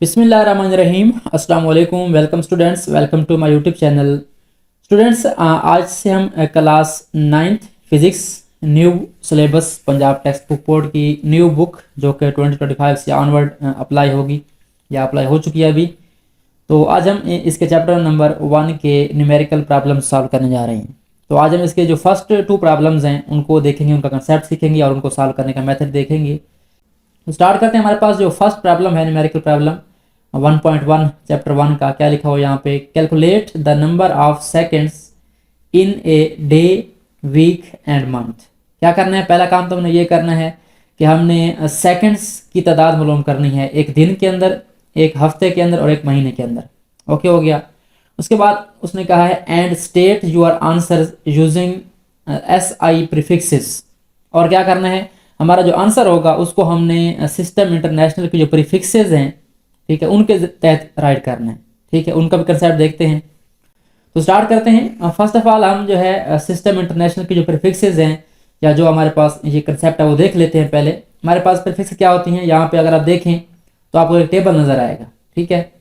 बिस्मिल्लाहिर्रहमानिर्रहीम। अस्सलाम वालेकुम। Welcome students, welcome to my YouTube channel. Students, आज से हम class 9th physics new syllabus Punjab text book board की न्यू बुक जो कि 2025 से ऑनवर्ड अप्लाई होगी या अप्लाई हो चुकी है अभी। तो आज हम इसके चैप्टर नंबर 1 के न्यूमेरिकल प्रॉब्लम सॉल्व करने जा रहे हैं। तो आज हम इसके जो फर्स्ट 2 प्रॉब्लम्स हैं उनको देखेंगे, उनका कंसेप्ट सीखेंगे और उनको सॉल्व करने का मेथड देखेंगे। तो स्टार्ट करते हैं। हमारे पास जो फर्स्ट प्रॉब्लम है न्यूमेरिकल प्रॉब्लम 1.1 चैप्टर 1 का, क्या लिखा हुआ यहाँ पे, calculate the number of seconds in a day week and month. क्या करना है? पहला काम तो हमने ये करना है कि हमने सेकेंड्स की तादाद मालूम करनी है, एक दिन के अंदर, एक हफ्ते के अंदर और एक महीने के अंदर। ओके हो गया। उसके बाद उसने कहा है and state your answer using SI prefixes. और क्या करना है, हमारा जो आंसर होगा उसको हमने सिस्टम इंटरनेशनल के जो प्रीफिक्सेस हैं, ठीक है, उनके तहत राइट करना है। ठीक है, उनका भी कंसेप्ट देखते हैं। तो स्टार्ट करते हैं। फर्स्ट ऑफ ऑल हम जो है सिस्टम इंटरनेशनल की जो प्रीफिक्सेस हैं या जो हमारे पास ये कंसेप्ट है वो देख लेते हैं पहले। हमारे पास प्रीफिक्स क्या होती हैं, यहाँ पे अगर आप देखें तो आपको एक टेबल नज़र आएगा। ठीक है,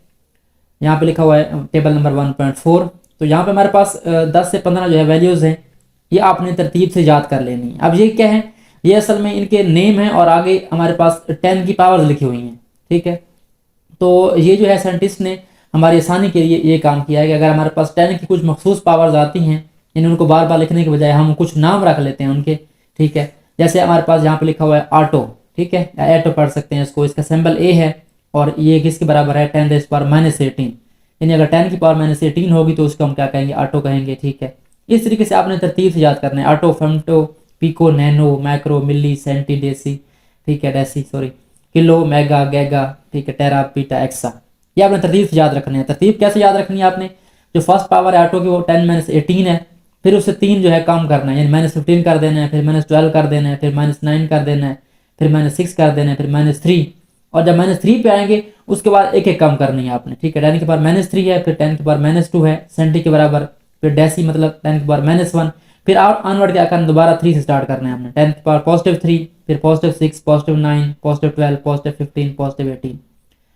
यहाँ पे लिखा हुआ है टेबल नंबर 1.4। तो यहाँ पे हमारे पास 10 से 15 जो है वैल्यूज़ हैं, ये आपने तरतीब से याद कर लेनी है। अब ये क्या है, ये असल में इनके नेम है और आगे हमारे पास 10 की पावर्स लिखी हुई हैं। ठीक है, तो ये जो है साइंटिस्ट ने हमारी आसानी के लिए ये काम किया है कि अगर हमारे पास 10 की कुछ मखसूस पावर्स आती हैं, यानी उनको बार बार लिखने के बजाय हम कुछ नाम रख लेते हैं उनके। ठीक है, जैसे हमारे पास यहाँ पे लिखा हुआ है ऑटो। ठीक है, या एटो पढ़ सकते हैं इसको, इसका सिंबल ए है और ये किसके बराबर है, 10⁻⁻18। यानी अगर 10 की पावर -18 होगी तो उसको हम क्या कहेंगे, ऑटो कहेंगे। ठीक है, इस तरीके से आपने तरतीब से याद करना है। Atto, femto, pico, nano, macro, milli, centi, deci, ठीक है, deci sorry, kilo, mega, giga, ठीक है, टेरा, पीटा, एक्सा। ये आपने तरतीब से याद रखनी है। तरतीब कैसे याद रखनी है आपने, जो फर्स्ट पावर है ऑटो की वो 10⁻18 है, फिर उससे 3 जो है कम करना है, यानी -15 कर देना है, फिर -12 कर देना है, फिर -9 कर देना है, फिर -6 कर देना है, फिर -3। और जब -3 पे आएंगे उसके बाद एक एक कम करनी है आपने। ठीक है, 10 के पावर -3 है, फिर 10 के पावर -2 है सेंटी के बराबर, फिर डेसी मतलब 10 के पावर -1, फिर ऑनवर्ड क्या करना, दोबारा 3 से स्टार्ट करना है हमने। 10 के पावर +3, फिर +6, +9, +12, +15, +18,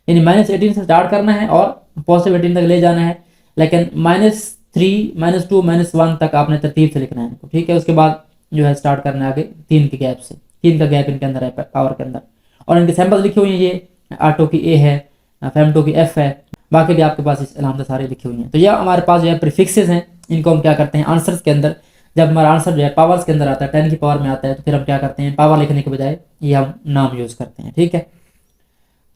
यानी -18 से स्टार्ट करना है और +18 तक ले जाना है। लेकिन -3, -2, -1 तक आपने तरतीब से लिखना है इनको। ठीक है, उसके बाद जो है स्टार्ट करना है आगे 3 के गैप से। 3 का गैप इनके अंदर है पावर के अंदर, और इनके सैंपल लिखे हुए हैं। ये ऑटो की ए है, फेमटो की F है, बाकी भी आपके पास इस अलामत सारी लिखी हुई हैं। तो यह हमारे पास जो है प्रीफिक्सेस हैं, इनको हम क्या करते हैं आंसर्स के अंदर, जब हमारा आंसर जो है पावर्स के अंदर आता है, 10 की पावर में आता है, तो फिर हम क्या करते हैं, पावर लिखने के बजाय ये हम नाम यूज़ करते हैं। ठीक है,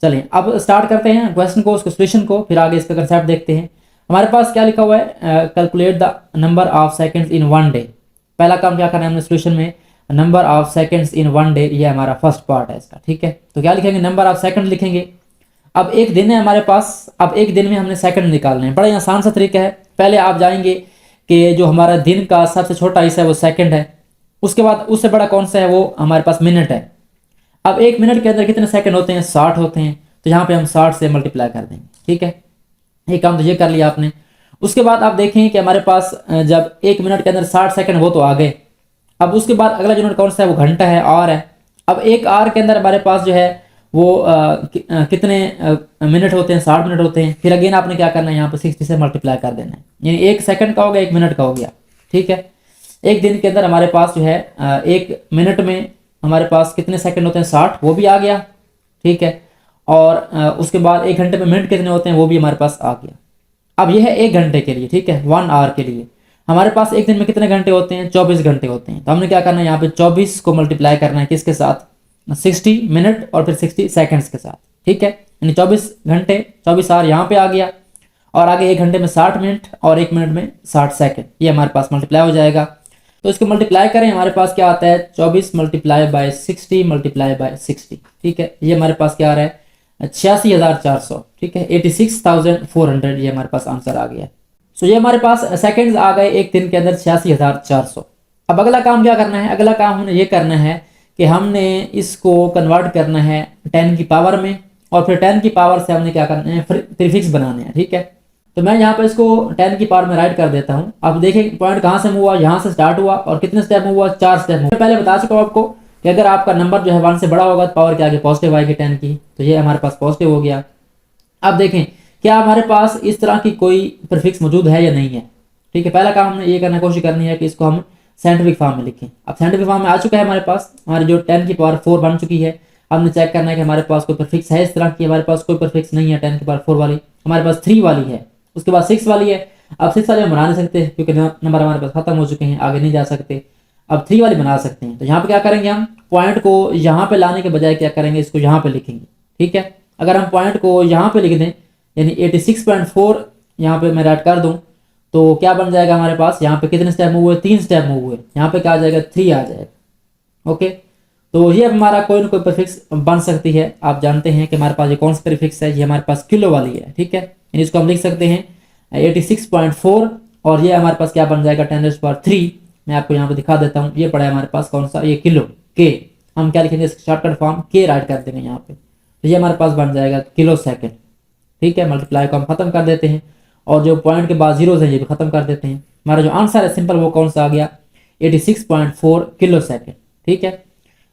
चलिए अब स्टार्ट करते हैं क्वेश्चन को, उसके सोल्यूशन को, फिर आगे इसका कंसेप्ट देखते हैं। हमारे पास क्या लिखा हुआ है, calculate the number of seconds in 1 day. पहला काम क्या करना है हमने सोल्यूशन में, number of seconds in 1 day, ये हमारा फर्स्ट पार्ट है इसका। ठीक है, तो क्या लिखेंगे, नंबर ऑफ सेकंड लिखेंगे। अब एक दिन है हमारे पास, अब एक दिन में हमने सेकंड निकालने हैं। बड़ा ही आसान सा तरीका है। पहले आप जाएंगे कि जो हमारा दिन का सबसे छोटा हिस्सा है वो सेकंड है, उसके बाद उससे बड़ा कौन सा है, वो हमारे पास मिनट है। अब एक मिनट के अंदर कितने सेकंड होते हैं, 60 होते हैं, तो यहाँ पे हम 60 से मल्टीप्लाई कर देंगे। ठीक है, ये काम तो ये कर लिया आपने। उसके बाद आप देखें कि हमारे पास जब एक मिनट के अंदर 60 सेकंड वो तो आ गए। अब उसके बाद अगला यूनिट कौन सा है, वो घंटा है, आवर है। अब एक आवर के अंदर हमारे पास जो है वो कितने मिनट होते हैं, 60 मिनट होते हैं। फिर अगेन आपने क्या करना है, यहाँ पे 60 से मल्टीप्लाई कर देना है, यानी एक सेकंड का हो गया, एक मिनट का हो गया। ठीक है, एक दिन के अंदर हमारे पास जो है एक मिनट में हमारे पास कितने सेकंड होते हैं, 60, वो भी आ गया। ठीक है, और उसके बाद एक घंटे में मिनट कितने होते हैं, वो भी हमारे पास आ गया। अब यह है एक घंटे के लिए। ठीक है, 1 आवर के लिए। हमारे पास एक दिन में कितने घंटे होते हैं, 24 घंटे होते हैं। तो हमने क्या करना है, यहाँ पे 24 को मल्टीप्लाई करना है किसके साथ, 60 मिनट और फिर 60 सेकंड्स के साथ। ठीक है, यानी 24 घंटे, 24 आवर यहाँ पे आ गया, और आगे एक घंटे में 60 मिनट और एक मिनट में 60 सेकंड, ये हमारे पास मल्टीप्लाई हो जाएगा। तो इसको मल्टीप्लाई करें, हमारे पास क्या आता है, 24 मल्टीप्लाई बाय 60 मल्टीप्लाई बाय 60। ठीक है, ये हमारे पास क्या आ रहा है, 86,400। ठीक है, 86,400, ये हमारे पास आंसर आ गया। सो ये हमारे पास सेकंड्स आ गए एक दिन के अंदर 86,400। अब अगला काम क्या करना है, अगला काम हमने ये करना है कि हमने इसको कन्वर्ट करना है 10 की पावर में, और फिर 10 की पावर से हमने क्या करना है, प्रीफिक्स बनाने हैं। ठीक है, तो मैं यहाँ पर इसको 10 की पावर में राइट कर देता हूँ। अब देखिए पॉइंट कहाँ से मूव हुआ, यहाँ से स्टार्ट हुआ, और कितने स्टेप मूव हुआ, 4 स्टेप मूव। पहले बता चुका हूँ आपको कि अगर आपका नंबर जो है 1 से बड़ा होगा तो पावर के आगे पॉजिटिव आएगी 10 की, तो ये हमारे पास पॉजिटिव हो गया। अब देखें क्या हमारे पास इस तरह की कोई प्रीफिक्स मौजूद है या नहीं है। ठीक है, पहला काम हमने ये करने की कोशिश करनी है कि इसको हम साइंटिफिक फॉर्म में लिखें। अब साइंटिफिक फॉर्म में आ चुका है हमारे पास, हमारी जो 10 की पावर 4 बन चुकी है। हमने चेक करना है कि हमारे पास कोई प्रीफिक्स है इस तरह की, हमारे पास कोई प्रीफिक्स नहीं है 10 की पावर 4 वाली, हमारे पास 3 वाली है, उसके बाद 6 वाली है। अब 6 वाली हम बना नहीं सकते क्योंकि नंबर हमारे पास खत्म हो चुके हैं, आगे नहीं जा सकते। अब 3 वाली बना सकते हैं। तो यहाँ पे क्या करेंगे, हम पॉइंट को यहाँ पे लाने के बजाय क्या करेंगे, इसको यहाँ पे लिखेंगे। ठीक है, अगर हम पॉइंट को यहाँ पे लिख दें यानी 86.4 यहाँ पे मैं राइट कर दूं तो क्या बन जाएगा हमारे पास, यहाँ पे कितने स्टेप मूव हुए, 3 स्टेप मूव हुए, यहाँ पे क्या आ जाएगा 3 आ जाएगा। ओके, तो ये हमारा कोई ना कोई प्रीफिक्स बन सकती है। आप जानते हैं कि हमारे पास ये कौन सा प्रीफिक्स है, ये हमारे पास किलो वाली है। ठीक है, इसको हम लिख सकते हैं 86.4 और ये हमारे पास क्या बन जाएगा 10⁻3। मैं आपको यहाँ पे दिखा देता हूँ, ये पड़ा है हमारे पास कौन सा, ये किलो के। हम क्या लिखेंगे, शॉर्टकट फॉर्म के राइट कर देंगे यहाँ पे, तो ये हमारे पास बन जाएगा किलो सेकेंड। ठीक है, मल्टीप्लाई को हम खत्म कर देते हैं और जो पॉइंट के बाद जीरोज है ये भी खत्म कर देते हैं। हमारा जो आंसर है सिंपल वो कौन सा आ गया, 86.4 किलो सेकेंड। ठीक है,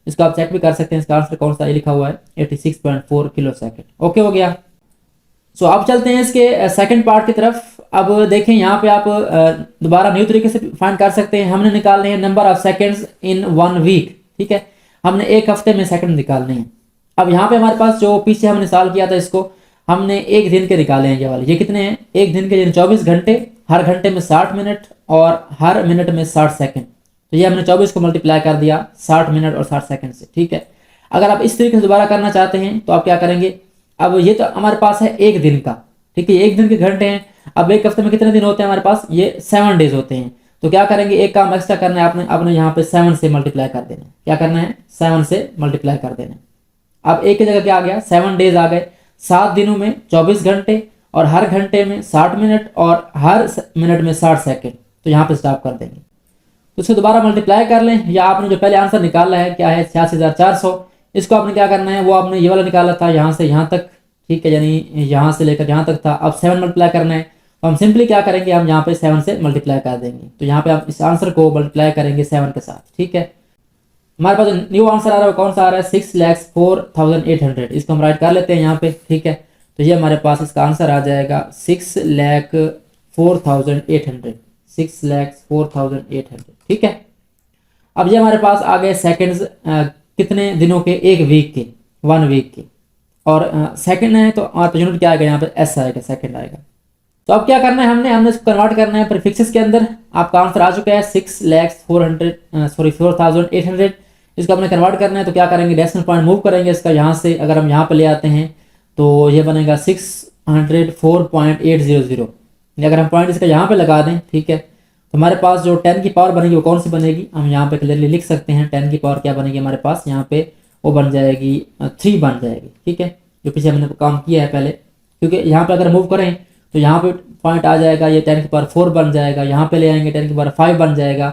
इसको आप चेक भी कर सकते हैं, इसका आंसर कौन सा, ये लिखा हुआ है 86.4 किलो सेकेंड। ओके हो गया। सो अब चलते हैं इसके सेकंड पार्ट की तरफ। अब देखें यहाँ पे आप दोबारा न्यू तरीके से फाइंड कर सकते हैं। हमने निकालने हैं number of seconds in 1 week. ठीक है, हमने एक हफ्ते में सेकंड निकालने हैं। अब यहाँ पे हमारे पास जो पीछे हमने सॉल्व किया था इसको हमने एक दिन के निकाले हैं, ये वाले। ये कितने हैं, एक दिन के 24 घंटे, हर घंटे में 60 मिनट और हर मिनट में 60 सेकंड। तो ये हमने 24 को मल्टीप्लाई कर दिया 60 मिनट और 60 सेकंड से। ठीक है, अगर आप इस तरीके से दोबारा करना चाहते हैं तो आप क्या करेंगे, अब ये तो हमारे पास है एक दिन का। ठीक है, एक दिन के घंटे हैं। अब एक हफ्ते में कितने दिन होते हैं हमारे पास, ये 7 डेज होते हैं। तो क्या करेंगे, एक काम एक्स्ट्रा करना है आपने, आपने यहाँ पे 7 से मल्टीप्लाई कर देना है। क्या करना है, 7 से मल्टीप्लाई कर देना है। अब एक की जगह क्या आ गया, 7 डेज आ गए, 7 दिनों में 24 घंटे और हर घंटे में 60 मिनट और हर मिनट में 60 सेकंड। तो यहाँ पे स्टॉप कर देंगे। तो इसको दोबारा मल्टीप्लाई कर लें, या आपने जो पहले आंसर निकाला है क्या है 86,400, इसको आपने क्या करना है, वो आपने ये वाला निकाला था यहाँ से यहाँ तक। ठीक है, यानी यहाँ से लेकर यहाँ तक था। अब 7 मल्टीप्लाई करना है, तो हम सिंपली क्या करेंगे, हम यहाँ पे 7 से मल्टीप्लाई कर देंगे। तो यहाँ पे आप इस आंसर को मल्टीप्लाई करेंगे 7 के साथ। ठीक है, हमारे पास न्यू आंसर आ रहा है कौन सा आ रहा है, 6,04,800। इसको हम राइट कर लेते हैं यहाँ पे। ठीक है, तो ये हमारे पास इसका आंसर आ जाएगा 6,04,800, 6,04,800। ठीक है, अब ये हमारे पास आ गए सेकंड्स कितने दिनों के, एक वीक के, 1 वीक के। और सेकंड है तो हमारे यूनिट क्या आएगा, यहाँ पे एस आएगा, सेकंड आएगा। तो अब क्या करना है, हमने इसको कन्वर्ट करना है प्रीफिक्सेस के अंदर। आपका आंसर आ चुका है 4,800। इसको हमने कन्वर्ट करना है, तो क्या करेंगे, डेसिमल पॉइंट मूव करेंगे इसका यहाँ से। अगर हम यहाँ पे ले आते हैं तो ये बनेगा 604.800। अगर हम पॉइंट इसका यहाँ पे लगा दें, ठीक है, तो हमारे पास जो 10 की पावर बनेगी वो कौन सी बनेगी, हम यहाँ पे क्लियरली लिख सकते हैं। 10 की पावर क्या बनेगी हमारे पास, यहाँ पे वो बन जाएगी 3 बन जाएगी। ठीक है, जो पीछे हमने काम किया है पहले, क्योंकि यहाँ पे अगर मूव करें तो यहाँ पे पॉइंट आ जाएगा, ये 10 की पावर 4 बन जाएगा। यहाँ पे ले आएंगे 10 की पावर 5 बन जाएगा।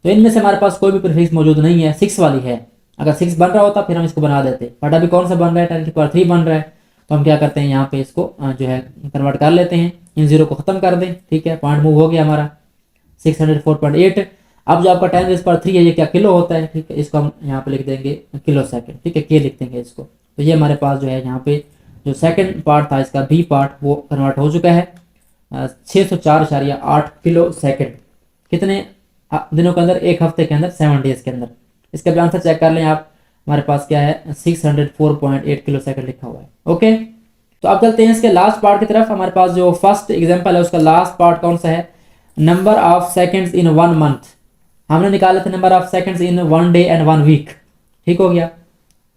तो इनमें से हमारे पास कोई भी प्रीफिक्स मौजूद नहीं है, 6 वाली है। अगर 6 बन रहा होता फिर हम इसको बना देते, बट अभी कौन सा बन रहा है, 10 की पावर 3 बन रहा है। तो हम क्या करते हैं, यहाँ पे इसको जो है कन्वर्ट कर लेते हैं, इन जीरो को खत्म कर दें। ठीक है, पॉइंट मूव हो गया हमारा 604.8। अब जो आपका 10 पर 3 है ये क्या किलो होता है। ठीक है, इसको हम यहाँ पे लिख देंगे किलो सेकंड। ठीक है, के लिख देंगे इसको। तो ये हमारे पास जो है यहाँ पे जो सेकंड पार्ट था इसका बी पार्ट वो कन्वर्ट हो चुका है 604.8 किलो सेकंड। कितने दिनों के अंदर, एक हफ्ते के अंदर, 7 डेज के अंदर। इसका भी आंसर चेक कर लें आप, हमारे पास क्या है 604.8 किलो सेकंड लिखा हुआ है। ओके, तो अब चलते हैं इसके लास्ट पार्ट की तरफ। हमारे पास जो फर्स्ट एग्जाम्पल है उसका लास्ट पार्ट कौन सा है, number of seconds in 1 month. हमने निकाले थे number of seconds in 1 day and 1 week. ठीक हो गया।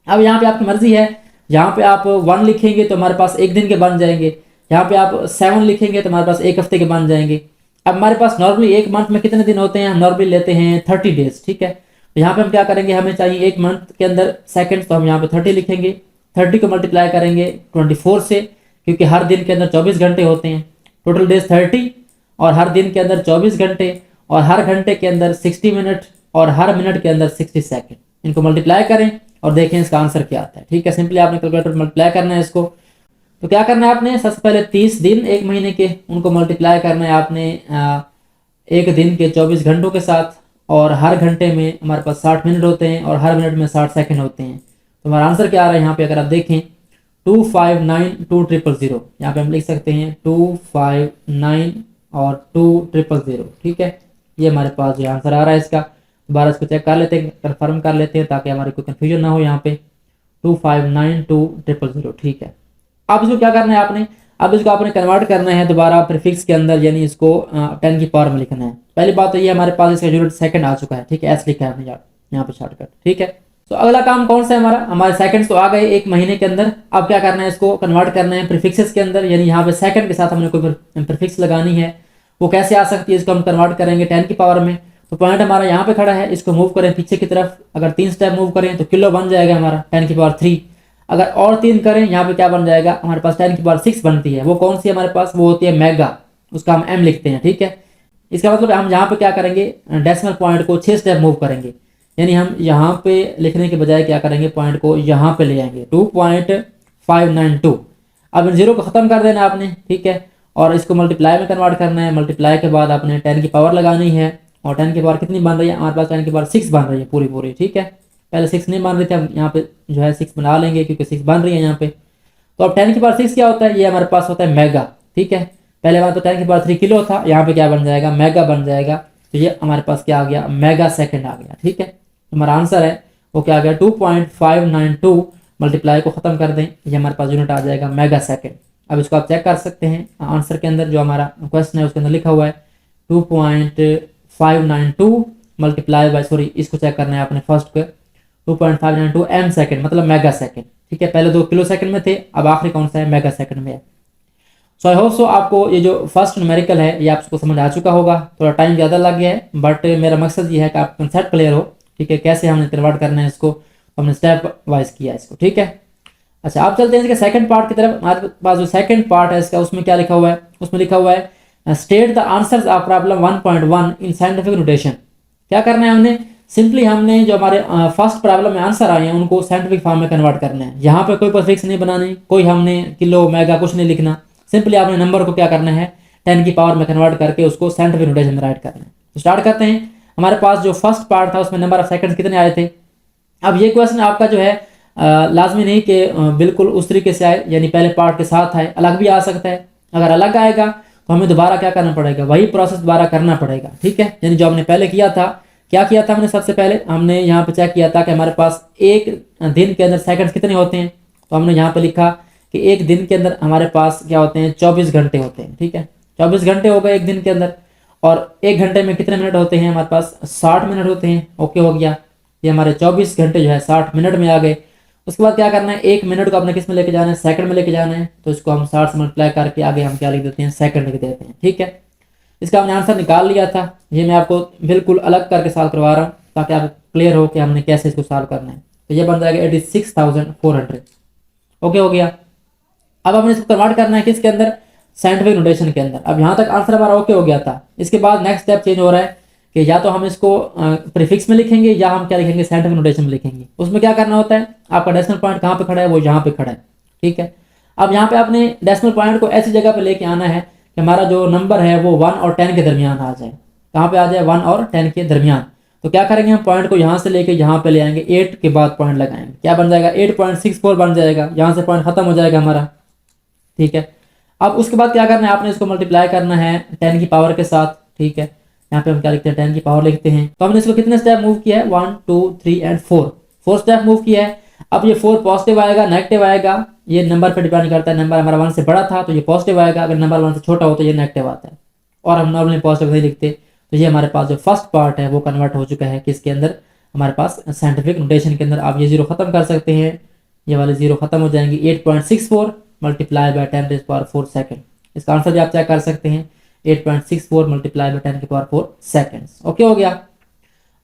अब यहाँ पे आपकी मर्जी है, यहाँ पे आप 1 लिखेंगे तो हमारे पास एक दिन के बन जाएंगे, यहाँ पे आप 7 लिखेंगे तो हमारे पास एक हफ्ते के बन जाएंगे। अब हमारे पास नॉर्मली एक मंथ में कितने दिन होते हैं, हम नॉर्मली लेते हैं 30 डेज। ठीक है, तो यहाँ पे हम क्या करेंगे, हमें चाहिए एक मंथ के अंदर सेकंड्स, तो हम यहाँ पे 30 लिखेंगे। 30 को मल्टीप्लाई करेंगे 24 से, क्योंकि हर दिन के अंदर 24 घंटे होते हैं। टोटल डेज 30 और हर दिन के अंदर 24 घंटे और हर घंटे के अंदर 60 मिनट और हर मिनट के अंदर 60 सेकंड। इनको मल्टीप्लाई करें और देखें इसका आंसर क्या आता है। ठीक है, सिंपली आपने कैलकुलेटर मल्टीप्लाई करना है इसको। तो क्या करना है आपने, सबसे पहले 30 दिन एक महीने के, उनको मल्टीप्लाई करना है आपने एक दिन के 24 घंटों के साथ, और हर घंटे में हमारे पास 60 मिनट होते हैं और हर मिनट में 60 सेकंड होते हैं। तो हमारा आंसर क्या आ रहा है यहाँ पे, अगर आप देखें 2592000। यहाँ पे हम लिख सकते हैं 259 और 2000। ठीक है, ये हमारे पास जो आंसर आ रहा है इसका। दोबारा इसको चेक कर लेते हैं, कंफर्म कर लेते हैं ताकि हमारे कोई कन्फ्यूजन ना हो। यहाँ पे 2592000। ठीक है, अब इसको क्या करना है आपने, अब इसको आपने कन्वर्ट करना है दोबारा प्रीफिक्स के अंदर, यानी इसको 10 की पावर में लिखना है। पहली बात तो ये हमारे पास इसका यूनिट सेकंड आ चुका है। ठीक है, एस लिखा है हमने यहाँ पे शॉर्टकट। ठीक है, तो अगला काम कौन सा है हमारा, हमारे सेकंड्स तो आ गए एक महीने के अंदर। अब क्या करना है, इसको कन्वर्ट करना है प्रीफिक्सेस के अंदर, यानी यहाँ पे सेकंड के साथ हमने कोई प्रीफिक्स लगानी है। वो कैसे आ सकती है, इसको हम कन्वर्ट करेंगे 10 की पावर में। तो पॉइंट हमारा यहाँ पे खड़ा है, इसको मूव करें पीछे की तरफ। अगर 3 स्टेप मूव करें तो किलो बन जाएगा हमारा 10 की पावर 3। अगर और 3 करें यहाँ पे क्या बन जाएगा, हमारे पास 10 की पावर 6 बनती है। वो कौन सी हमारे पास, वो होती है मेगा, उसका हम m लिखते हैं। ठीक है, इसका मतलब हम यहाँ पे क्या करेंगे, डेसिमल पॉइंट को 6 स्टेप मूव करेंगे, यानी हम यहाँ पे लिखने के बजाय क्या करेंगे, पॉइंट को यहाँ पे ले आएंगे 2.592। अब इन जीरो को खत्म कर देना आपने। ठीक है, और इसको मल्टीप्लाई में कन्वर्ट करना है। मल्टीप्लाई के बाद आपने 10 की पावर लगानी है, और 10 की पावर कितनी बन रही है हमारे पास, 10 की पावर 6 बन रही है पूरी। ठीक है, पहले 6 नहीं बन रही थी, हम यहाँ पे जो है 6 बना लेंगे क्योंकि 6 बन रही है यहाँ पे। तो अब 10 की पावर 6 क्या होता है, ये हमारे पास होता है मेगा। ठीक है, पहले बार तो 10 की पावर 3 किलो था, यहाँ पे क्या बन जाएगा, मेगा बन जाएगा। तो ये हमारे पास क्या आ गया, मेगा सेकंड आ गया। ठीक है, हमारा आंसर है वो क्या आ गया, 2.592। मल्टीप्लाई को खत्म कर दें, ये हमारे पास यूनिट आ जाएगा मेगा सेकंड। अब इसको आप चेक कर सकते हैं आंसर के अंदर, जो हमारा क्वेश्चन है उसके अंदर लिखा हुआ है 2.592 मल्टीप्लाई बाय, सॉरी इसको चेक करना है आपने फर्स्ट को, 2.592 m सेकंड मतलब मेगा सेकंड। ठीक है, पहले 2 किलो सेकंड में थे, अब आखिरी कौन सा है, मेगा सेकंड में है। सो आई होप सो आपको ये जो फर्स्ट न्यूमेरिकल है ये आपको समझ आ चुका होगा। थोड़ा टाइम ज़्यादा लग गया है, बट मेरा मकसद ये है कि आप कंसेप्ट क्लियर हो। ठीक है, कैसे हमने कन्वर्ट करना है इसको, हमने स्टेप वाइज किया इसको। ठीक है, अच्छा आप चलते हैं इसके सेकंड पार्ट की तरफ। हमारे पास जो सेकंड पार्ट है इसका, उसमें क्या लिखा हुआ है, उसमें लिखा हुआ है state the answers of problem 1.1 in scientific notation. क्या करना है हमने, सिंपली हमने जो हमारे फर्स्ट प्रॉब्लम में आंसर आए हैं उनको साइंटिफिक फॉर्म में कन्वर्ट करना है। यहाँ पे कोई प्रीफिक्स नहीं बनानी, कोई हमने किलो मेगा कुछ नहीं लिखना। सिंपली आपने नंबर को क्या करना है, 10 की पावर में कन्वर्ट करके उसको साइंटिफिक नोटेशन में राइट करना है। तो स्टार्ट करते हैं। हमारे पास जो फर्स्ट पार्ट था उसमें नंबर ऑफ सेकंड्स कितने आए थे। अब ये क्वेश्चन आपका जो है लाजमी नहीं कि बिल्कुल उस तरीके से आए, यानी पहले पार्ट के साथ आए, अलग भी आ सकता है। अगर अलग आएगा तो हमें दोबारा क्या करना पड़ेगा, वही प्रोसेस दोबारा करना पड़ेगा। ठीक है, यानी जो हमने पहले किया था, क्या किया था हमने, सबसे पहले हमने यहाँ पे चेक किया था कि हमारे पास एक दिन के अंदर सेकंड्स कितने होते हैं। तो हमने यहाँ पे लिखा कि एक दिन के अंदर हमारे पास क्या होते हैं, 24 घंटे होते हैं। ठीक है, 24 घंटे हो गए एक दिन के अंदर, और एक घंटे में कितने मिनट होते हैं हमारे पास, 60 मिनट होते हैं। ओके हो गया, ये हमारे 24 घंटे जो है 60 मिनट में आ गए। उसके बाद क्या करना है, एक मिनट को आपने किस में लेके जाना है, सेकंड में लेके जाना है। तो इसको हम 60 से मल्टीप्लाई करके आगे हम क्या लिख देते हैं, सेकंड लिख देते हैं। ठीक है, इसका हमने आंसर निकाल लिया था। ये मैं आपको बिल्कुल अलग करके सॉल्व करवा रहा हूँ ताकि आपको क्लियर हो कि हमने कैसे इसको सॉल्व करना है। तो ये बन जाएगा 86,400। ओके हो गया। अब हमने इसको कन्वर्ट करना है किसके अंदर, साइंटिफिक नोटेशन के अंदर। अब यहाँ तक आंसर हमारा ओके हो गया था। इसके बाद नेक्स्ट स्टेप चेंज हो रहा है कि या तो हम इसको प्रीफिक्स में लिखेंगे या हम क्या लिखेंगे, साइंटिफिक नोटेशन में लिखेंगे। उसमें क्या करना होता है, आपका डेसिमल पॉइंट कहाँ पे खड़ा है, वो यहाँ पे खड़ा है। ठीक है, अब यहाँ पे आपने डेसिमल पॉइंट को ऐसी जगह पे लेके आना है कि हमारा जो नंबर है वो 1 और 10 के दरमियान आ जाए। कहाँ पे आ जाए, 1 और 10 के दरमियान। तो क्या करेंगे, हम पॉइंट को यहाँ से लेके यहाँ पे ले आएंगे, 8 के बाद पॉइंट लगाएंगे, क्या बन जाएगा, 8.64 बन जाएगा। यहाँ से पॉइंट खत्म हो जाएगा हमारा। ठीक है, अब उसके बाद क्या करना है, आपने इसको मल्टीप्लाई करना है 10 की पावर के साथ। ठीक है, यहाँ पे हम क्या लिखते हैं, 10 की पावर लिखते हैं। तो हमने इसको कितने स्टेप मूव किया है, 1 2 3 एंड 4 स्टेप मूव किया है। अब ये 4 पॉजिटिव आएगा, नेगेटिव आएगा, ये नंबर पे डिपेंड करता है। नंबर हमारा 1 से बड़ा था तो ये पॉजिटिव आएगा, अगर नंबर 1 से छोटा हो तो ये नेगेटिव आता है। और हम नॉर्मली पॉजिटिव नहीं लिखते। तो ये हमारे पास जो फर्स्ट पार्ट है वो कन्वर्ट हो चुका है किसके अंदर, हमारे पास साइंटिफिक नोटेशन के अंदर। आप ये जीरो खत्म कर सकते हैं, ये वाले जीरो खत्म हो जाएंगे। 8.64 multiply by 10 to power 4 second. इसका आंसर भी आप चेक कर सकते हैं, 8.64 मल्टीप्लाई बाय 10 की पावर 4 सेकंड्स। ओके हो गया।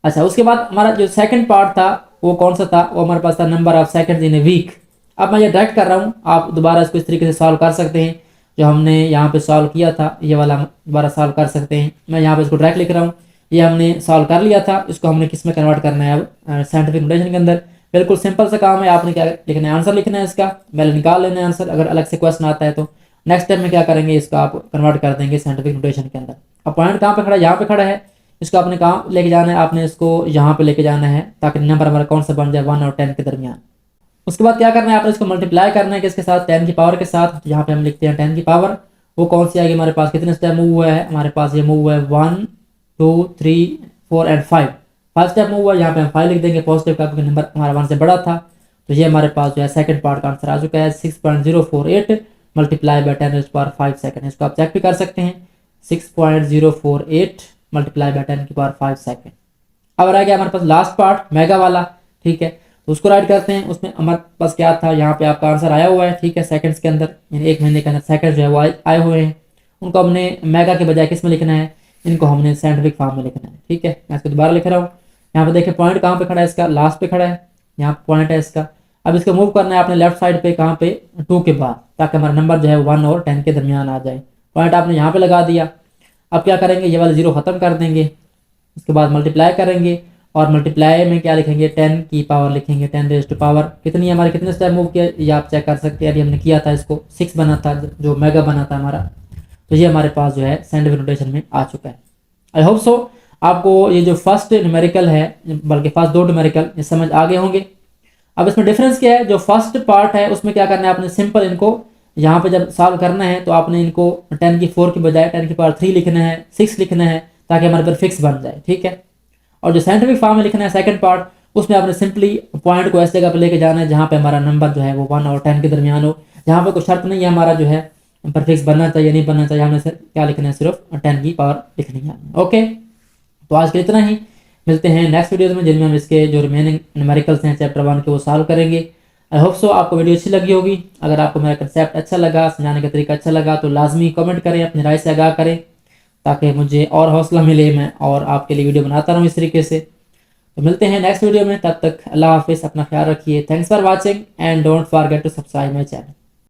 अच्छा, उसके बाद हमारा जो सेकंड पार्ट था वो कौन सा था, वो हमारे पास था number of seconds in a week. अब मैं ये डायरेक्ट कर रहा हूँ, आप दोबारा इसको इस तरीके से सॉल्व कर सकते हैं जो हमने यहाँ पे सॉल्व किया था, ये वाला दोबारा सॉल्व कर सकते हैं। मैं यहाँ पे इसको डायरेक्ट लिख रहा हूँ, ये हमने सॉल्व कर लिया था, इसको हमने किस में कन्वर्ट करना है अब, साइंटिफिक नोटेशन के अंदर। बिल्कुल सिंपल सा काम है, आपने क्या लिखना है, आंसर लिखना है इसका, पहले निकाल लेना है आंसर। अगर अलग से क्वेश्चन आता है तो नेक्स्ट स्टेप में क्या करेंगे, इसका आप कन्वर्ट कर देंगे साइंटिफिक नोटेशन के अंदर। अब पॉइंट कहाँ पे खड़ा है, यहाँ पे खड़ा है, इसको आपने कहाँ लेके जाना है, आपने इसको यहाँ पे लेके जाना है ताकि नंबर हमारा कौन सा बन जाए, 1 और 10 के दरमियान। उसके बाद क्या करना है, आपने इसको मल्टीप्लाई करना है किसके साथ, 10 की पावर के साथ। तो यहाँ पे हम लिखते हैं 10 की पावर, वो कौन सी आएगी हमारे पास, कितने स्टेप मूव हुआ है हमारे पास, ये मूव हुआ है 1 2 3 4 एंड 5, 5 स्टेप मूव हुआ है। यहाँ पे हम 5 लिख देंगे पॉजिटिव का, क्योंकि नंबर हमारा 1 से बड़ा था। तो ये हमारे पास जो है सेकंड पार्ट का आंसर आ चुका है, 6.048 मल्टीप्लाई बाय 10⁵ सेकंड। इसको आप चेक भी कर सकते हैं, 6.048 मल्टीप्लाई बाय 10⁵ सेकंड। अब रह गया हमारे पास लास्ट पार्ट मेगा वाला, ठीक है। तो उसको राइट करते हैं, उसमें हमारे पास क्या था, यहाँ पे आपका आंसर आया हुआ है, ठीक है, सेकंड्स के अंदर, यानी 1 महीने के अंदर सेकंड जो है वो आए हुए हैं। उनको हमने मेगा के बजाय किस में लिखना है, इनको हमने साइंटिफिक फॉर्म में लिखना है, ठीक है। मैं इसको दोबारा लिख रहा हूँ। यहाँ पे देखिए पॉइंट कहाँ पे खड़ा है इसका, लास्ट पे खड़ा है, यहाँ पॉइंट है इसका। अब इसको मूव करना है आपने लेफ्ट साइड पे, कहाँ पे, 2 के बाद, ताकि हमारा नंबर जो है 1 और 10 के दरमियान आ जाए। पॉइंट आपने यहाँ पे लगा दिया। अब क्या करेंगे, ये वाला जीरो खत्म कर देंगे, उसके बाद मल्टीप्लाई करेंगे, और मल्टीप्लाई में क्या लिखेंगे, 10 की पावर लिखेंगे, 10 रेज़ टू पावर कितनी, हमारे कितने स्टेप मूव किया ये आप चेक कर सकते हैं। अभी हमने किया था इसको, 6 बना था, जो मेगा बना था हमारा। तो ये हमारे पास जो है साइंटिफिक नोटेशन में आ चुका है। आई होप सो आपको ये जो फर्स्ट न्यूमेरिकल है, बल्कि फर्स्ट 2 न्यूमेरिकल ये समझ आ गए होंगे। अब इसमें डिफरेंस क्या है, जो फर्स्ट पार्ट है उसमें क्या करना है आपने, सिंपल इनको यहाँ पे जब सॉल्व करना है तो आपने इनको 10 की 4 की बजाय 10 की पावर 3 लिखना है, 6 लिखना है, ताकि हमारे पर फिक्स बन जाए, ठीक है। और जो साइंटिफिक फॉर्म में लिखना है सेकंड पार्ट, उसमें आपने सिंपली पॉइंट को ऐसी जगह पर लेके जाना है जहाँ पे हमारा नंबर जो है वो 1 और 10 के दरमियान हो, जहाँ पे कोई शर्त नहीं है हमारा जो है पर फिक्स बनना चाहिए नहीं बनना चाहिए, हमने क्या लिखना है, सिर्फ 10 की पावर लिखनी है। ओके, तो आज के इतना ही, मिलते हैं नेक्स्ट वीडियोज में, जिनमें हम इसके जो रिमेनिंग न्यूमेरिकल्स हैं चैप्टर 1 के वो सॉल्व करेंगे। आई होप सो आपको वीडियो अच्छी लगी होगी। अगर आपको मेरा कंसेप्ट अच्छा लगा, समझाने का तरीका अच्छा लगा, तो लाजमी कमेंट करें, अपनी राय से आगाह करें, ताकि मुझे और हौसला मिले, मैं और आपके लिए वीडियो बनाता रहूँ इस तरीके से। तो मिलते हैं नेक्स्ट वीडियो में, तब तक अल्लाह हाफिज़, अपना ख्याल रखिए। Thanks for watching and don't forget to subscribe my channel.